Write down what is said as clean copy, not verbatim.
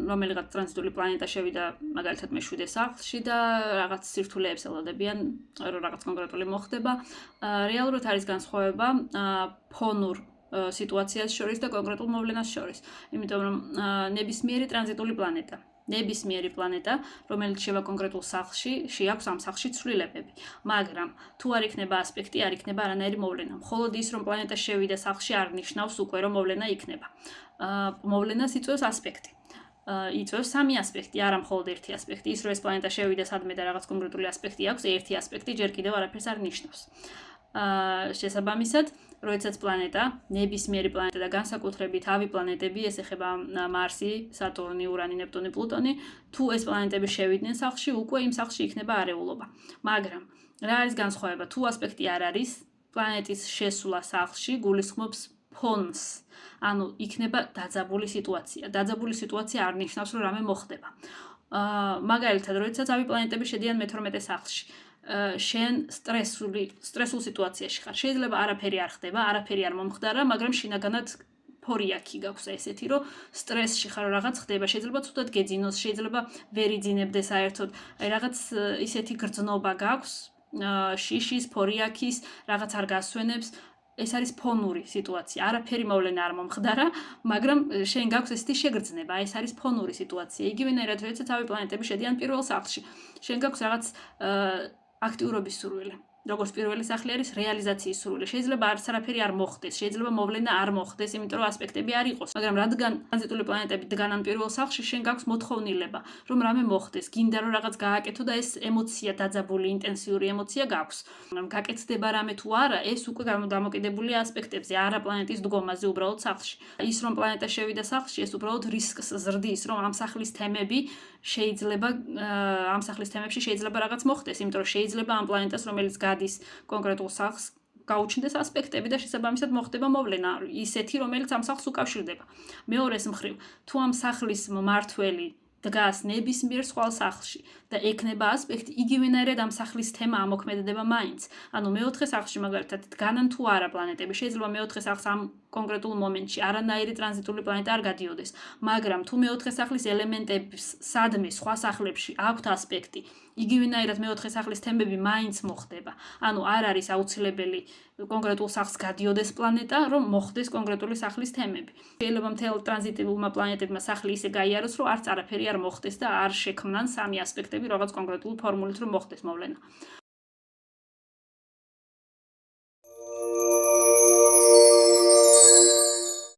რომელიღაც ტრანზიტული პლანეტა შევიდა მაგალითად მე-7 სახლში და რაღაც სირთულეებს ელოდებიან, რომ რაღაც კონკრეტული მოხდება. რეალურად არის განსხვავება ფონურ სიტუაციას შორის და კონკრეტულ მოვლენას შორის. იმიტომ რომ ნებისმიერი ტრანზიტული პლანეტა, რომელიც შევა კონკრეტულ სახლში, შეაქვს ამ სახლში ცვლილებები. მაგრამ თუ არ იქნება ასპექტი, არ იქნება არანაირი მოვლენა. მხოლოდ ის, რომ პლანეტა შევიდა სახლში, არ ნიშნავს უკვე, რომ მოვლენა იქნება. მოვლენას იწვევს ასპექტი. იწვევს სამი ასპექტი, არა მხოლოდ ერთი ასპექტი. ის, რომ ეს პლანეტა შევიდა სადმე და რაღაც კონკრეტული ასპექტი აქვს, ერთი ასპექტი ჯერ კიდევ არაფერს არ ნიშნავს. შესაბამისად, როდესაც პლანეტა, ნებისმიერი პლანეტა და განსაკუთრებით ავი პლანეტები, ეს ეხება მარსი, სატურნი, ურანი, ნეპტუნი, პლუტონი, თუ ეს პლანეტები შევიდნენ სახლში, უკვე იმ სახლში იქნება არეულობა. მაგრამ რა არის განსხვავება? თუ ასპექტი არ არის, პლანეტის შესვლა სახლში გულისხმობს ფონს. ანუ იქნება დაძაბული სიტუაცია. დაძაბული სიტუაცია არ ნიშნავს, რომ რამე მოხდება. მაგალითად, როდესაც ავი პლანეტები შედიან მე-12 სახლში, შენ სტრესულ სიტუაციაში ხარ. შეიძლება არაფერი არ ხდება, არაფერი არ მომხდარა, მაგრამ შინაგანად ფორიაკი გაქვს ესეთი, რომ სტრესში ხარ, რაღაც ხდება, შეიძლება ცუდად გეძინოს, შეიძლება ვერ იძინებდეს საერთოდ. რაღაც ისეთი გრძნობა გაქვს, შიშის, ფორიაკის, რაღაც არ გასვენებს. ეს არის ფონური სიტუაცია. არაფერი მოვლენა არ მომხდარა, მაგრამ შენ გაქვს ესეთი შეგრძნება, ეს არის ფონური სიტუაცია. იგივენაირად, როდესაც ავი პლანეტები შედიან პირველ სახლში, შენ გაქვს რაღაც აქტიურობის სურვილი. როგორც პირველი სახლი არის რეალიზაციის სურვილი. შეიძლება არაფერი არ მოხდეს, შეიძლება მოვლენა არ მოხდეს, იმიტომ რომ ასპექტები არ იყოს. მაგრამ რადგან ტრანზიტული პლანეტები დგანან პირველ სახლში, შენ გაქვს მოთხოვნილება, რომ რამე მოხდეს, გინდა რომ რაღაც გააკეთო და ეს ემოცია, დაძაბული, ინტენსიური ემოცია გაქვს. გაკეთდება რამე თუ არა, ეს უკვე დამოკიდებულია ასპექტებზე, არა პლანეტის დგომაზე უბრალოდ სახლში. ის რომ პლანეტა შევიდა სახლში, ეს უბრალოდ რისკს ზრდის, რომ ამ სახლის თემებში შეიძლება რაღაც მოხდეს, იმიტომ რომ შეიძლება ამ პლანეტას, რომელიც გადის კონკრეტულ სახლს, გაუჩნდეს ასპექტები და შესაბამისად მოხდება მოვლენა, ისეთი, რომელიც ამ სახლს უკავშირდება. მეორეს მხრივ, თუ ამ სახლის მმართველი დგას ნებისმიერ სხვა სახლში და ექნება ასპექტი, იგივენაირად ამ სახლის თემა ამოქმედება მაინც. ანუ მე-4 სახლში მაგალითად დგანან თუ არა პლანეტები, შეიძლება მე-4 სახლს ამ კონკრეტულ მომენტში არანაირი ტრანზიტული პლანეტა არ გადიოდეს, მაგრამ თუ მე-4 სახლის ელემენტების სადმე სხვა სახლებში აქვთ ასპექტი, იგივენაირად მე-4 სახლის თემები მაინც მოხდება. ანუ არ არის აუცილებელი კონკრეტულ სახლს გადიოდეს პლანეტა, რომ მოხდეს კონკრეტული სახლის თემები. შეიძლება მთელ ტრანზიტულმა პლანეტებმა სახლი ისე გაიაროს, რომ არც არაფერი არ მოხდეს და არ შექმნან სამი ასპექტები რაღაც კონკრეტული ფორმულით, რომ მოხდეს მოვლენა.